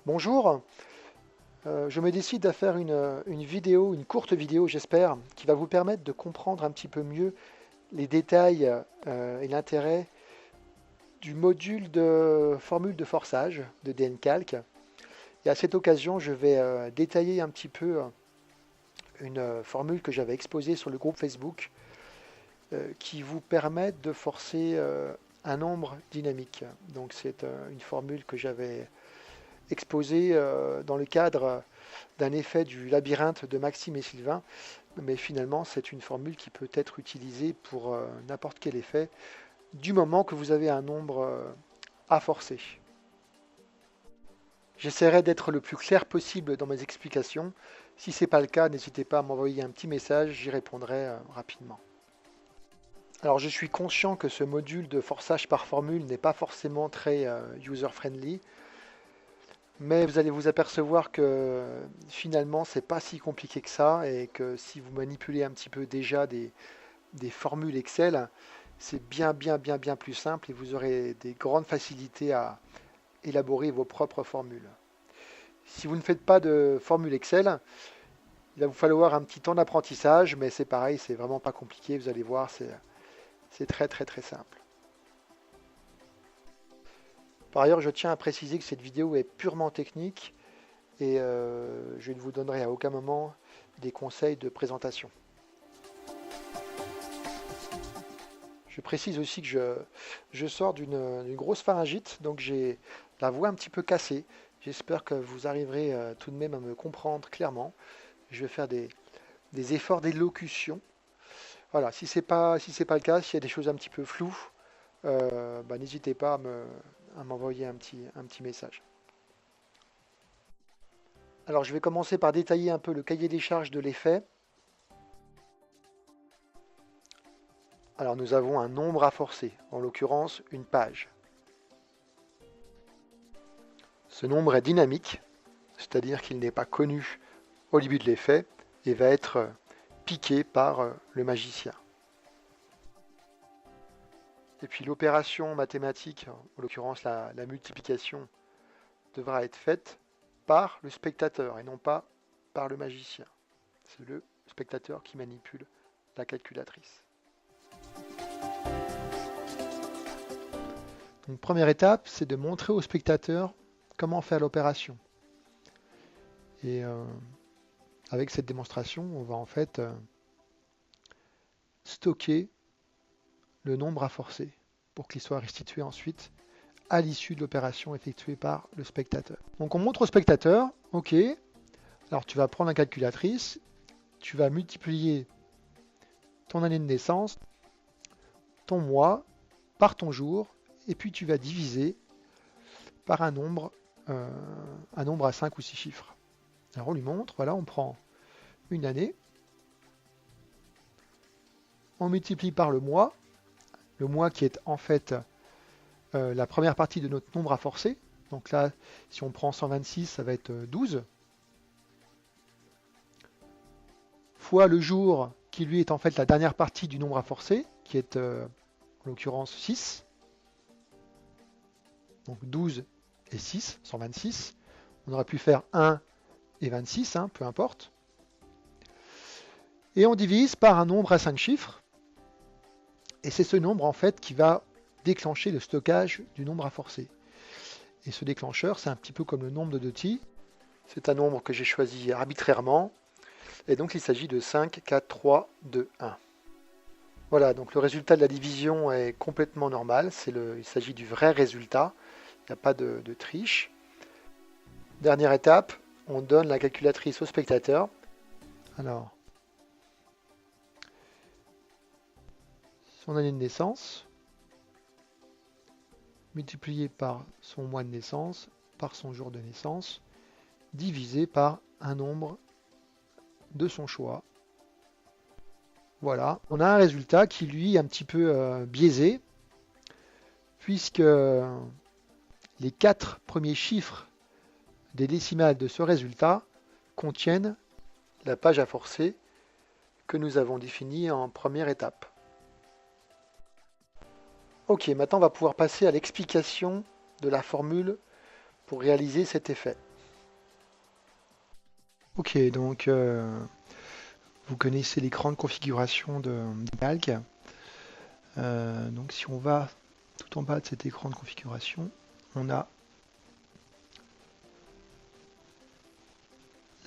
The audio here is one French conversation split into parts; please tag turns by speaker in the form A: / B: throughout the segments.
A: Bonjour, je me décide à faire une vidéo, une courte vidéo j'espère, qui va vous permettre de comprendre un petit peu mieux les détails et l'intérêt du module de formule de forçage de DNCalc. Et à cette occasion, je vais détailler un petit peu une formule que j'avais exposée sur le groupe Facebook qui vous permet de forcer un nombre dynamique. Donc c'est une formule que j'avais exposée dans le cadre d'un effet du labyrinthe de Maxime et Sylvain, mais finalement c'est une formule qui peut être utilisée pour n'importe quel effet, du moment que vous avez un nombre à forcer. J'essaierai d'être le plus clair possible dans mes explications. Si ce n'est pas le cas, n'hésitez pas à m'envoyer un petit message, j'y répondrai rapidement. Alors je suis conscient que ce module de forçage par formule n'est pas forcément très user-friendly, mais vous allez vous apercevoir que finalement c'est pas si compliqué que ça et que si vous manipulez un petit peu déjà des formules Excel, c'est bien plus simple et vous aurez des grandes facilités à élaborer vos propres formules. Si vous ne faites pas de formule Excel, il va vous falloir un petit temps d'apprentissage, mais c'est pareil, c'est vraiment pas compliqué, vous allez voir, c'est très simple. Par ailleurs, je tiens à préciser que cette vidéo est purement technique et je ne vous donnerai à aucun moment des conseils de présentation. Je précise aussi que je sors d'une grosse pharyngite, donc j'ai la voix un petit peu cassée. J'espère que vous arriverez tout de même à me comprendre clairement. Je vais faire des efforts d'élocution. Voilà, si c'est pas le cas, s'il y a des choses un petit peu floues, n'hésitez pas à m'envoyer un petit message. Alors je vais commencer par détailler un peu le cahier des charges de l'effet. Alors nous avons un nombre à forcer, en l'occurrence une page. Ce nombre est dynamique, c'est-à-dire qu'il n'est pas connu au début de l'effet et va être piqué par le magicien. Et puis l'opération mathématique, en l'occurrence la multiplication, devra être faite par le spectateur et non pas par le magicien. C'est le spectateur qui manipule la calculatrice. Donc première étape, c'est de montrer au spectateur comment faire l'opération. Et avec cette démonstration, on va en fait stocker le nombre à forcer pour qu'il soit restitué ensuite à l'issue de l'opération effectuée par le spectateur. Donc on montre au spectateur, ok, alors tu vas prendre la calculatrice, tu vas multiplier ton année de naissance, ton mois, par ton jour, et puis tu vas diviser par un nombre à 5 ou 6 chiffres. Alors on lui montre, voilà, on prend une année, on multiplie par le mois qui est en fait la première partie de notre nombre à forcer. Donc là, si on prend 126, ça va être 12. Fois le jour, qui lui est en fait la dernière partie du nombre à forcer, qui est en l'occurrence 6. Donc 12 et 6, 126. On aurait pu faire 1 et 26, hein, peu importe. Et on divise par un nombre à 5 chiffres. Et c'est ce nombre en fait qui va déclencher le stockage du nombre à forcer. Et ce déclencheur, c'est un petit peu comme le nombre de Doty. C'est un nombre que j'ai choisi arbitrairement. Et donc il s'agit de 5, 4, 3, 2, 1. Voilà, donc le résultat de la division est complètement normal. Il s'agit du vrai résultat. Il n'y a pas de triche. Dernière étape, on donne la calculatrice au spectateur. Alors, son année de naissance, multiplié par son mois de naissance, par son jour de naissance, divisé par un nombre de son choix. Voilà, on a un résultat qui lui est un petit peu biaisé, puisque les 4 premiers chiffres des décimales de ce résultat contiennent la page à forcer que nous avons définie en première étape. Ok, maintenant on va pouvoir passer à l'explication de la formule pour réaliser cet effet. Ok, donc vous connaissez l'écran de configuration de Calc. Donc si on va tout en bas de cet écran de configuration, on a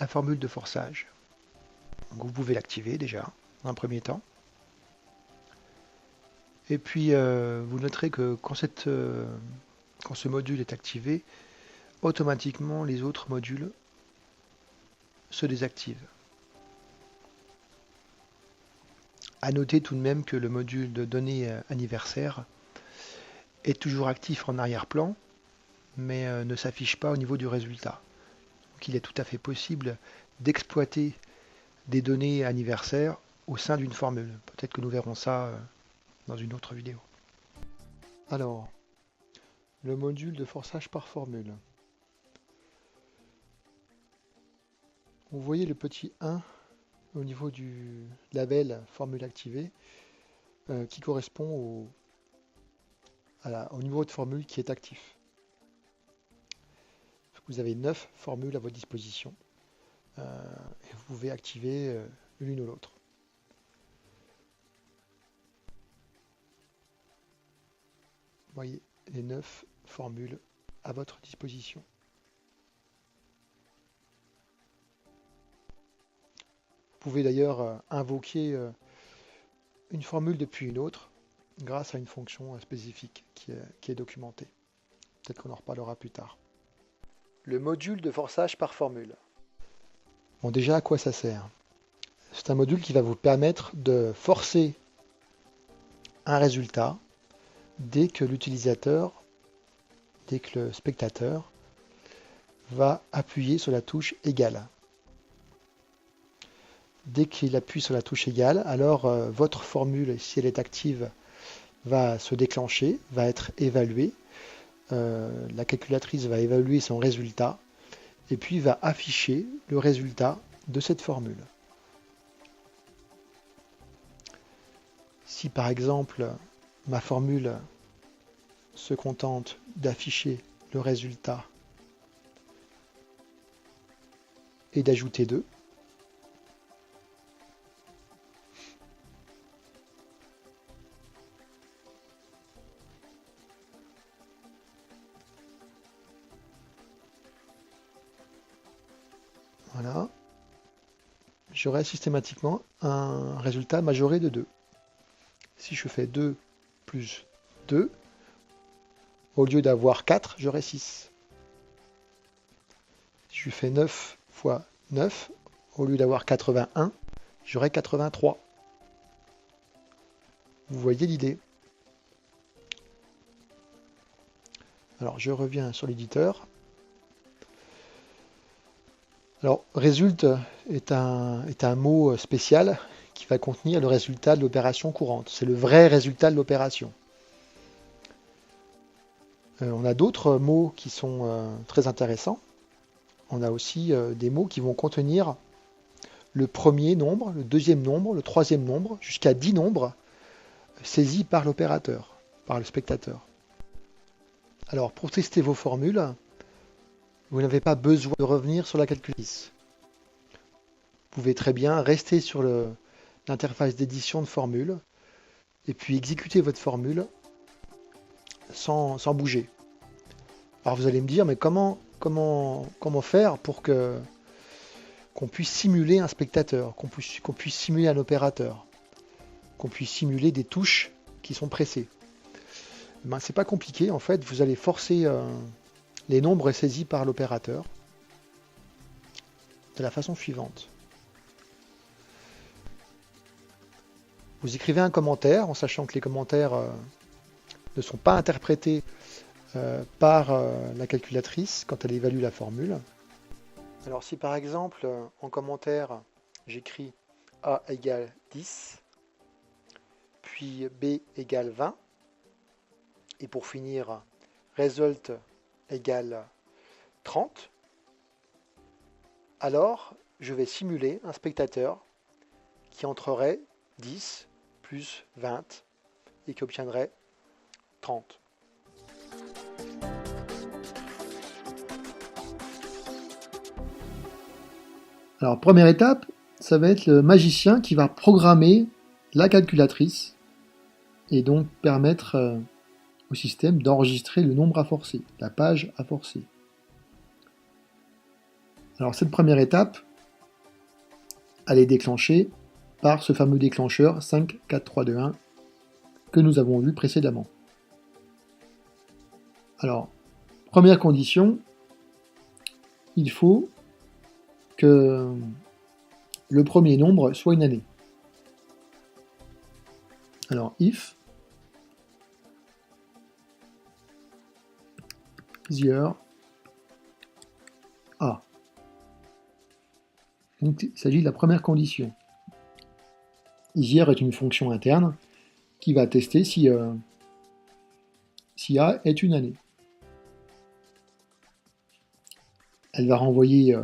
A: la formule de forçage. Donc vous pouvez l'activer déjà, dans un premier temps. Et puis vous noterez que quand ce module est activé, automatiquement les autres modules se désactivent. À noter tout de même que le module de données anniversaire est toujours actif en arrière-plan, mais ne s'affiche pas au niveau du résultat. Donc il est tout à fait possible d'exploiter des données anniversaires au sein d'une formule. Peut-être que nous verrons ça dans une autre vidéo. Alors, le module de forçage par formule. Vous voyez le petit 1 au niveau du label formule activée qui correspond au niveau de formule qui est actif. Vous avez 9 formules à votre disposition et vous pouvez activer l'une ou l'autre. Vous voyez les 9 formules à votre disposition. Vous pouvez d'ailleurs invoquer une formule depuis une autre grâce à une fonction spécifique qui est documentée. Peut-être qu'on en reparlera plus tard. Le module de forçage par formule. Bon, déjà, à quoi ça sert? C'est un module qui va vous permettre de forcer un résultat dès que l'utilisateur, dès que le spectateur va appuyer sur la touche égale. Dès qu'il appuie sur la touche égale, alors votre formule, si elle est active, va se déclencher, va être évaluée. La calculatrice va évaluer son résultat et puis va afficher le résultat de cette formule. Si par exemple ma formule se contente d'afficher le résultat et d'ajouter 2, voilà, j'aurai systématiquement un résultat majoré de 2. Si je fais 2 plus 2, au lieu d'avoir 4, j'aurai 6. Si je fais 9 fois 9, au lieu d'avoir 81, j'aurai 83. Vous voyez l'idée. Alors je reviens sur l'éditeur. Alors résulte est un mot spécial qui va contenir le résultat de l'opération courante. C'est le vrai résultat de l'opération. On a d'autres mots qui sont très intéressants. On a aussi des mots qui vont contenir le premier nombre, le deuxième nombre, le troisième nombre, jusqu'à 10 nombres saisis par l'opérateur, par le spectateur. Alors pour tester vos formules, vous n'avez pas besoin de revenir sur la calculatrice. Vous pouvez très bien rester sur l'interface d'édition de formule et puis exécuter votre formule sans bouger. Alors vous allez me dire, mais comment faire pour qu'on puisse simuler un spectateur, qu'on puisse simuler un opérateur, qu'on puisse simuler des touches qui sont pressées? Ben, c'est pas compliqué, en fait, vous allez forcer les nombres saisis par l'opérateur de la façon suivante. Vous écrivez un commentaire en sachant que les commentaires ne sont pas interprétés par la calculatrice quand elle évalue la formule. Alors si par exemple en commentaire j'écris A égale 10, puis B égale 20, et pour finir result égale 30, alors je vais simuler un spectateur qui entrerait 10 plus 20 et qui obtiendrait 30. Alors, première étape, ça va être le magicien qui va programmer la calculatrice et donc permettre au système d'enregistrer le nombre à forcer, la page à forcer. Alors, cette première étape, elle est déclenchée par ce fameux déclencheur 5, 4, 3, 2, 1 que nous avons vu précédemment. Alors, première condition, il faut que le premier nombre soit une année. Alors, if year a. Donc, il s'agit de la première condition. Year est une fonction interne qui va tester si A est une année. Elle va renvoyer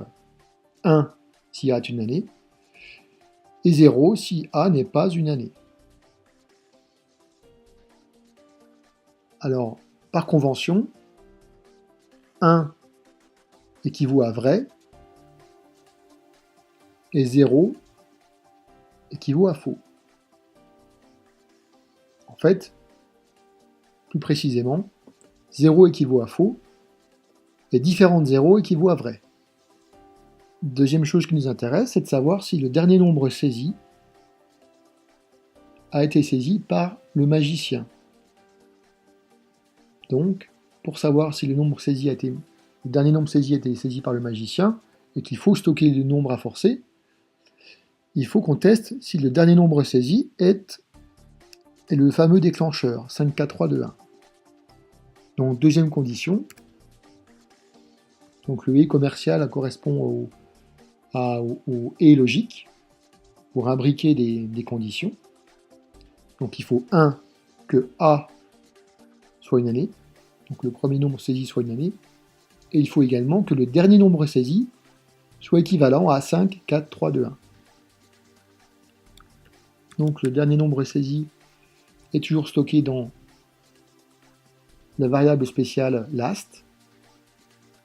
A: 1 si A est une année, et 0 si A n'est pas une année. Alors, par convention, 1 équivaut à vrai, et 0 équivaut à faux. En fait, plus précisément, 0 équivaut à faux, et différentes 0 équivaut à vrai. Deuxième chose qui nous intéresse, c'est de savoir si le dernier nombre saisi a été saisi par le magicien. Donc, pour savoir si le dernier nombre saisi a été saisi par le magicien, et qu'il faut stocker le nombre à forcer, il faut qu'on teste si le dernier nombre saisi est le fameux déclencheur, 5, 4, 3, 2, 1. Donc, deuxième condition, donc le et commercial correspond au et logique, pour imbriquer des conditions. Donc il faut 1, que A soit une année, donc le premier nombre saisi soit une année, et il faut également que le dernier nombre saisi soit équivalent à 5, 4, 3, 2, 1. Donc le dernier nombre saisi est toujours stocké dans la variable spéciale last,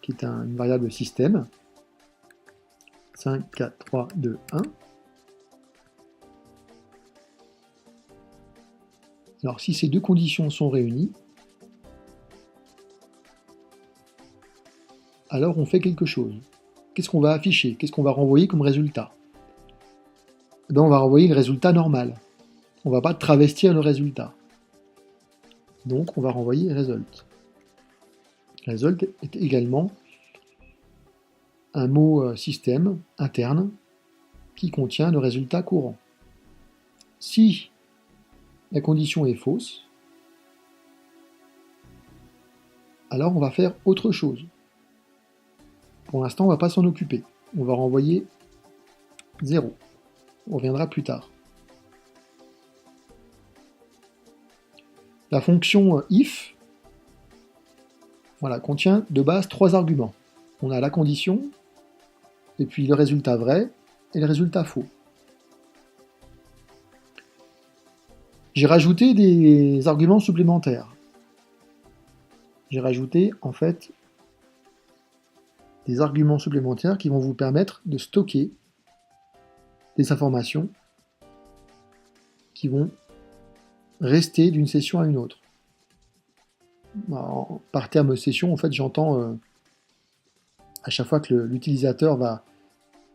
A: qui est une variable système. 5, 4, 3, 2, 1. Alors si ces deux conditions sont réunies, alors on fait quelque chose. Qu'est-ce qu'on va afficher? Qu'est-ce qu'on va renvoyer comme résultat? On va renvoyer le résultat normal. On ne va pas travestir le résultat. Donc on va renvoyer result. Result est également un mot système interne qui contient le résultat courant. Si la condition est fausse, alors on va faire autre chose. Pour l'instant, on ne va pas s'en occuper. On va renvoyer 0. On reviendra plus tard. La fonction if contient de base 3 arguments. On a la condition, et puis le résultat vrai et le résultat faux. J'ai rajouté des arguments supplémentaires. J'ai rajouté en fait des arguments supplémentaires qui vont vous permettre de stocker des informations qui vont rester d'une session à une autre. Par terme session, en fait, j'entends à chaque fois que l'utilisateur va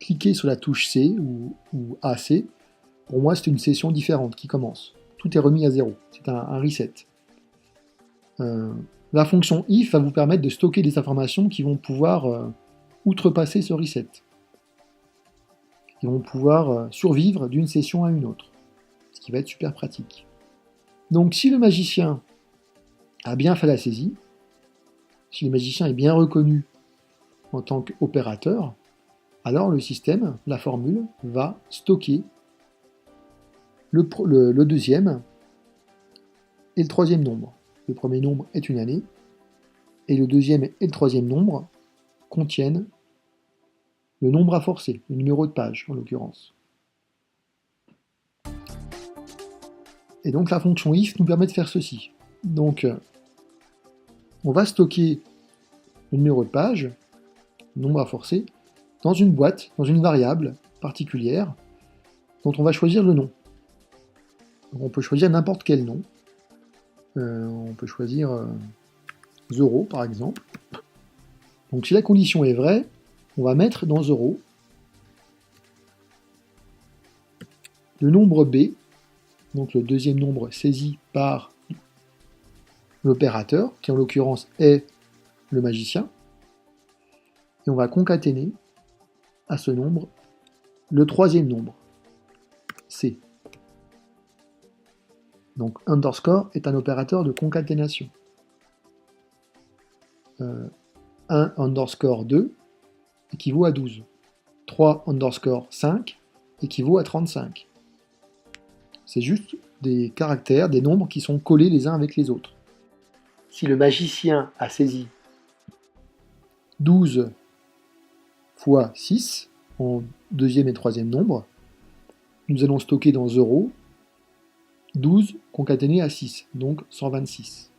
A: cliquer sur la touche C ou AC, pour moi c'est une session différente qui commence. Tout est remis à zéro, c'est un reset. La fonction if va vous permettre de stocker des informations qui vont pouvoir outrepasser ce reset. Qui vont pouvoir survivre d'une session à une autre, ce qui va être super pratique. Donc si le magicien a bien fait la saisie, si le magicien est bien reconnu en tant qu'opérateur, alors le système, la formule, va stocker le deuxième et le troisième nombre. Le premier nombre est une année, et le deuxième et le troisième nombre contiennent le nombre à forcer, le numéro de page en l'occurrence. Et donc la fonction if nous permet de faire ceci. Donc on va stocker le numéro de page, le nombre à forcer, dans une boîte, dans une variable particulière, dont on va choisir le nom. Donc on peut choisir n'importe quel nom. On peut choisir 0 par exemple. Donc si la condition est vraie, on va mettre dans 0 le nombre B, donc le deuxième nombre saisi par l'opérateur, qui en l'occurrence est le magicien, et on va concaténer à ce nombre le troisième nombre, C. Donc underscore est un opérateur de concaténation. 1 underscore 2 équivaut à 12. 3 underscore 5 équivaut à 35. C'est juste des caractères, des nombres qui sont collés les uns avec les autres. Si le magicien a saisi 12 fois 6 en deuxième et troisième nombre, nous allons stocker dans 0 12 concaténé à 6, donc 126.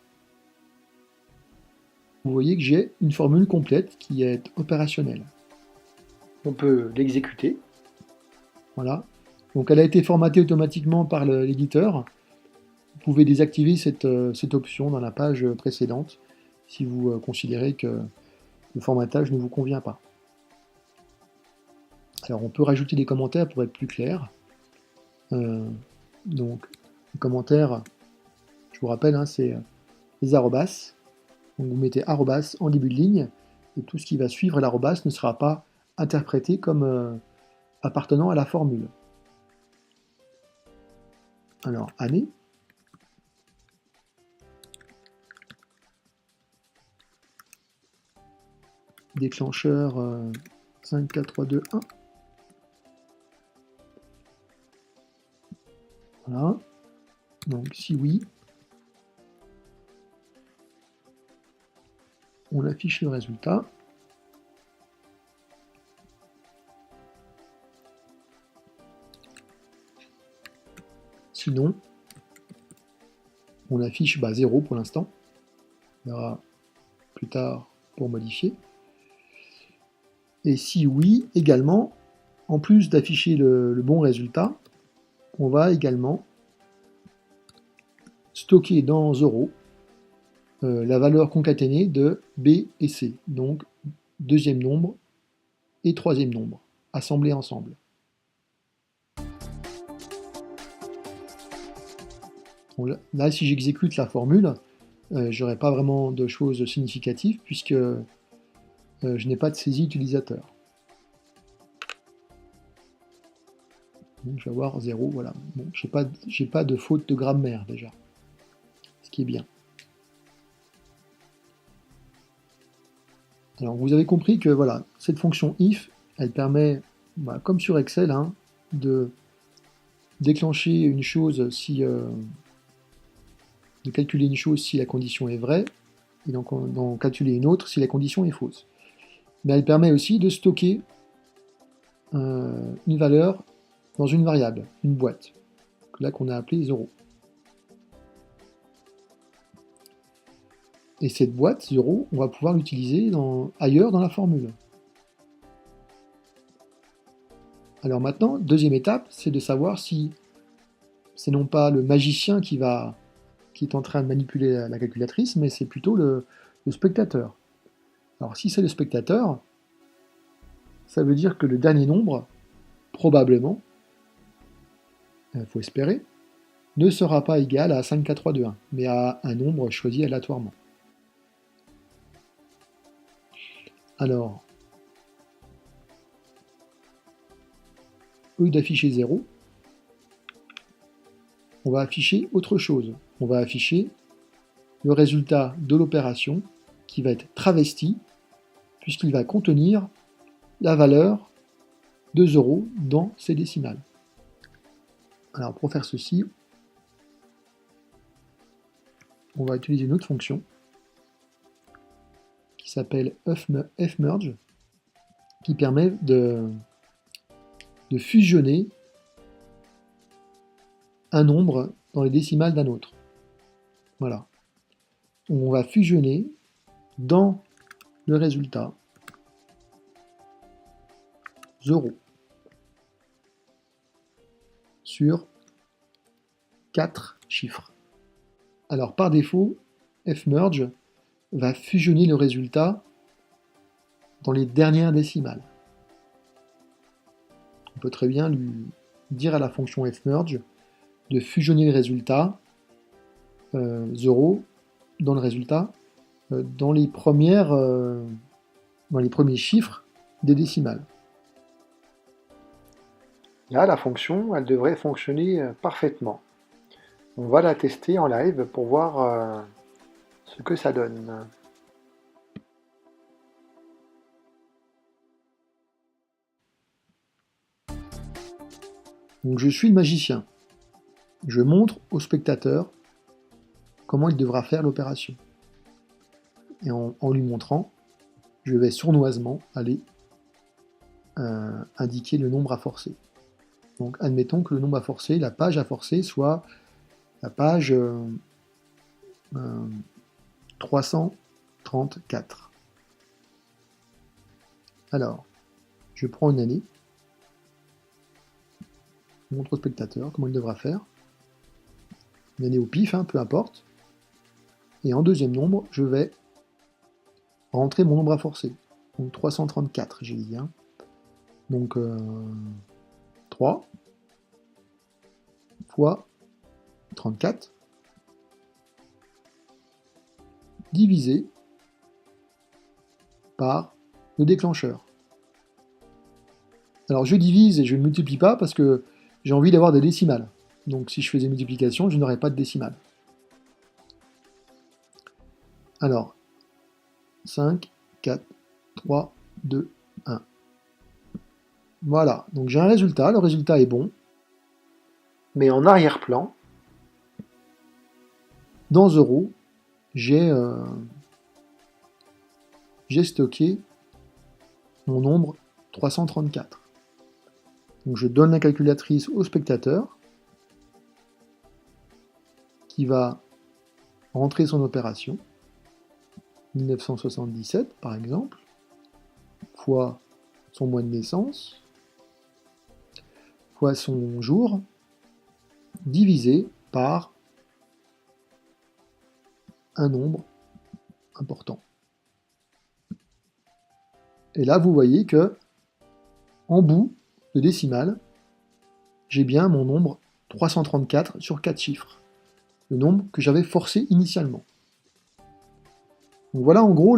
A: Vous voyez que j'ai une formule complète qui est opérationnelle. On peut l'exécuter. Voilà. Donc elle a été formatée automatiquement par l'éditeur. Vous pouvez désactiver cette option dans la page précédente si vous considérez que le formatage ne vous convient pas. Alors on peut rajouter des commentaires pour être plus clair. Donc les commentaires, je vous rappelle, c'est les arrobas. Donc vous mettez arrobas en début de ligne et tout ce qui va suivre l'arrobas ne sera pas interprété comme appartenant à la formule. Alors, année. Déclencheur 5, 4, 3, 2, 1. Voilà. Donc, si oui, on affiche le résultat. Sinon, on affiche 0 pour l'instant. On verra plus tard pour modifier. Et si oui, également, en plus d'afficher le bon résultat, on va également stocker dans 0 la valeur concaténée de B et C, donc deuxième nombre et troisième nombre, assemblés ensemble. Bon, là, si j'exécute la formule, je n'aurai pas vraiment de choses significatives puisque je n'ai pas de saisie utilisateur. Donc, je vais avoir 0, voilà. Bon, j'ai pas de faute de grammaire déjà, ce qui est bien. Alors vous avez compris que voilà, cette fonction if, elle permet, comme sur Excel, de déclencher une chose si de calculer une chose si la condition est vraie, et donc d'en calculer une autre si la condition est fausse. Mais elle permet aussi de stocker une valeur dans une variable, une boîte, là qu'on a appelée 0. Et cette boîte 0, on va pouvoir l'utiliser ailleurs dans la formule. Alors maintenant, deuxième étape, c'est de savoir si c'est non pas le magicien qui est en train de manipuler la calculatrice, mais c'est plutôt le spectateur. Alors si c'est le spectateur, ça veut dire que le dernier nombre, probablement, il faut espérer, ne sera pas égal à 5, 4, 3, 2, 1, mais à un nombre choisi aléatoirement. Alors, au lieu d'afficher 0, on va afficher autre chose. On va afficher le résultat de l'opération qui va être travesti, puisqu'il va contenir la valeur de 0 dans ces décimales. Alors pour faire ceci, on va utiliser une autre fonction qui s'appelle fmerge, qui permet de fusionner un nombre dans les décimales d'un autre. Voilà. On va fusionner dans le résultat euros sur 4 chiffres. Alors par défaut, fmerge va fusionner le résultat dans les dernières décimales. On peut très bien lui dire à la fonction fmerge de fusionner le résultat 0 dans le résultat dans les premiers chiffres des décimales. Là, la fonction, elle devrait fonctionner parfaitement. On va la tester en live pour voir ce que ça donne. Donc je suis le magicien. Je montre au spectateur comment il devra faire l'opération. Et en lui montrant, je vais sournoisement aller indiquer le nombre à forcer. Donc admettons que le nombre à forcer, la page à forcer, soit la page 334. Alors, je prends une année, je montre au spectateur comment il devra faire. Une année au pif, peu importe. Et en deuxième nombre, je vais rentrer mon nombre à forcer. Donc 334, j'ai dit. Donc 3 fois 34 divisé par le déclencheur. Alors je divise et je ne multiplie pas parce que j'ai envie d'avoir des décimales. Donc si je faisais multiplication, je n'aurais pas de décimales. Alors, 5, 4, 3, 2, 1. Voilà, donc j'ai un résultat, le résultat est bon. Mais en arrière-plan, dans euros, j'ai stocké mon nombre 334. Donc je donne la calculatrice au spectateur qui va rentrer son opération, 1977 par exemple, fois son mois de naissance, fois son jour, divisé par un nombre important. Et là, vous voyez que en bout de décimale, j'ai bien mon nombre 334 sur 4 chiffres, le nombre que j'avais forcé initialement. Donc voilà en gros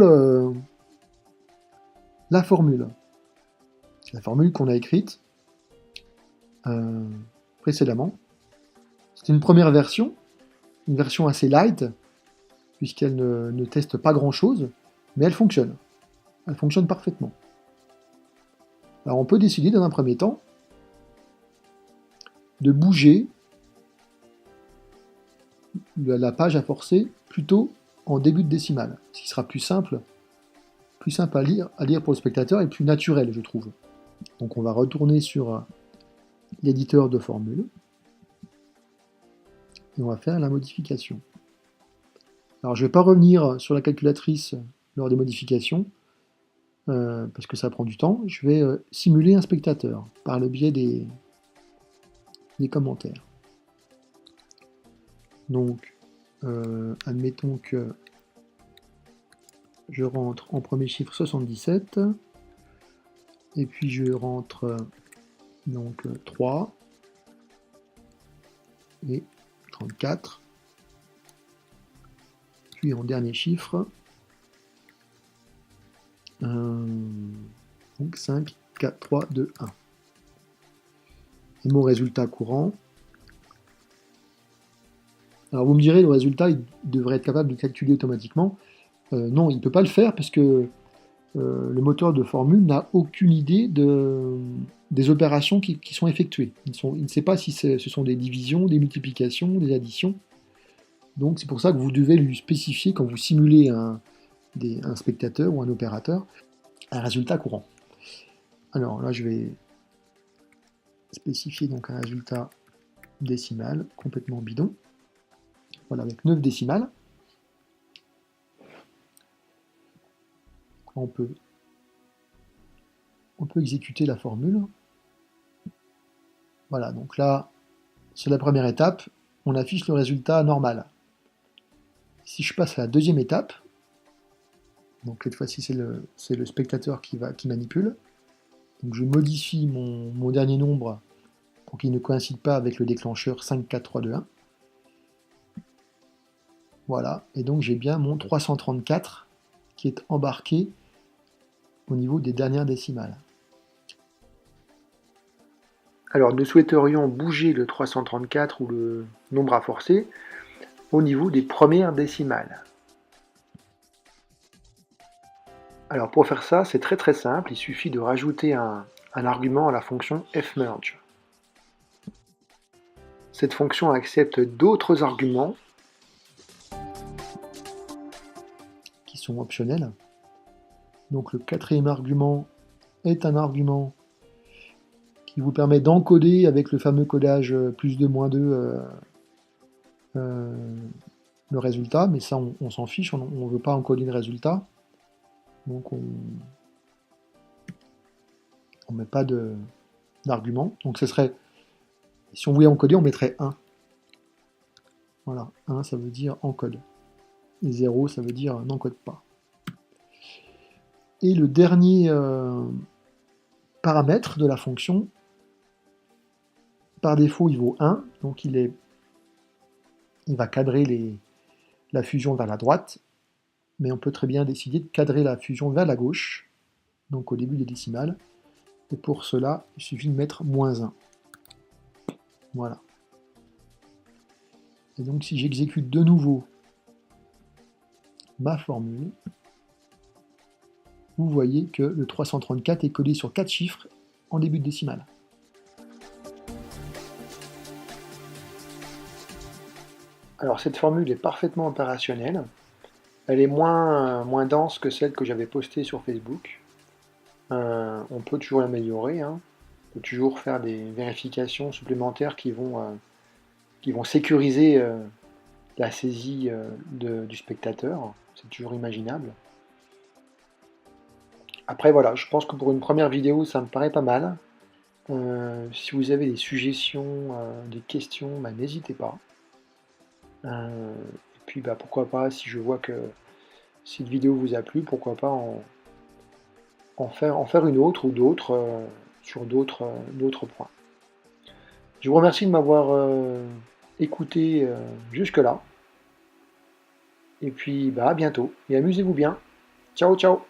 A: la formule qu'on a écrite précédemment. C'est une première version, une version assez light, puisqu'elle ne teste pas grand-chose, mais elle fonctionne. Elle fonctionne parfaitement. Alors on peut décider dans un premier temps de bouger la page à forcer plutôt en début de décimale, ce qui sera plus simple à lire pour le spectateur et plus naturel, je trouve. Donc on va retourner sur l'éditeur de formule et on va faire la modification. Alors je ne vais pas revenir sur la calculatrice lors des modifications parce que ça prend du temps. Je vais simuler un spectateur par le biais des commentaires. Donc admettons que je rentre en premier chiffre 77 et puis je rentre donc 3 et 34, puis en dernier chiffre donc 5, 4, 3, 2, 1. Et mon résultat courant. Alors vous me direz, le résultat il devrait être capable de calculer automatiquement. Non, il ne peut pas le faire parce que le moteur de formule n'a aucune idée des opérations qui sont effectuées. Il ne sait pas si ce sont des divisions, des multiplications, des additions. Donc c'est pour ça que vous devez lui spécifier, quand vous simulez un spectateur ou un opérateur, un résultat courant. Alors là je vais spécifier donc un résultat décimal complètement bidon. Voilà, avec 9 décimales. On peut on peut exécuter la formule. Voilà, donc là, c'est la première étape, on affiche le résultat normal. Si je passe à la deuxième étape, donc cette fois-ci c'est le spectateur qui manipule, donc je modifie mon dernier nombre pour qu'il ne coïncide pas avec le déclencheur 5, 4, 3, 2, 1. Voilà, et donc j'ai bien mon 334 qui est embarqué au niveau des dernières décimales. Alors nous souhaiterions bouger le 334 ou le nombre à forcer au niveau des premières décimales. Alors pour faire ça, c'est très simple, il suffit de rajouter un argument à la fonction fmerge. Cette fonction accepte d'autres arguments qui sont optionnels. Donc le quatrième argument est un argument qui vous permet d'encoder avec le fameux codage +2, -2 le résultat, mais ça on s'en fiche, on ne veut pas encoder le résultat. Donc on ne met pas d'argument. Donc ce serait, si on voulait encoder, on mettrait 1. Voilà, 1 ça veut dire encode. Et 0 ça veut dire n'encode pas. Et le dernier paramètre de la fonction, par défaut il vaut 1, donc il va cadrer la fusion vers la droite, mais on peut très bien décider de cadrer la fusion vers la gauche, donc au début des décimales, et pour cela il suffit de mettre -1. Voilà. Et donc si j'exécute de nouveau ma formule, vous voyez que le 334 est codé sur 4 chiffres en début de décimale. Alors cette formule est parfaitement opérationnelle. Elle est moins dense que celle que j'avais postée sur Facebook. On peut toujours l'améliorer, hein. On peut toujours faire des vérifications supplémentaires qui vont sécuriser la saisie du spectateur. C'est toujours imaginable. Après voilà, je pense que pour une première vidéo, ça me paraît pas mal. Si vous avez des suggestions, des questions, n'hésitez pas. Et puis pourquoi pas, si je vois que cette vidéo vous a plu, pourquoi pas en faire une autre ou d'autres sur d'autres points. Je vous remercie de m'avoir écouté jusque-là. Et puis à bientôt et amusez-vous bien. Ciao ciao.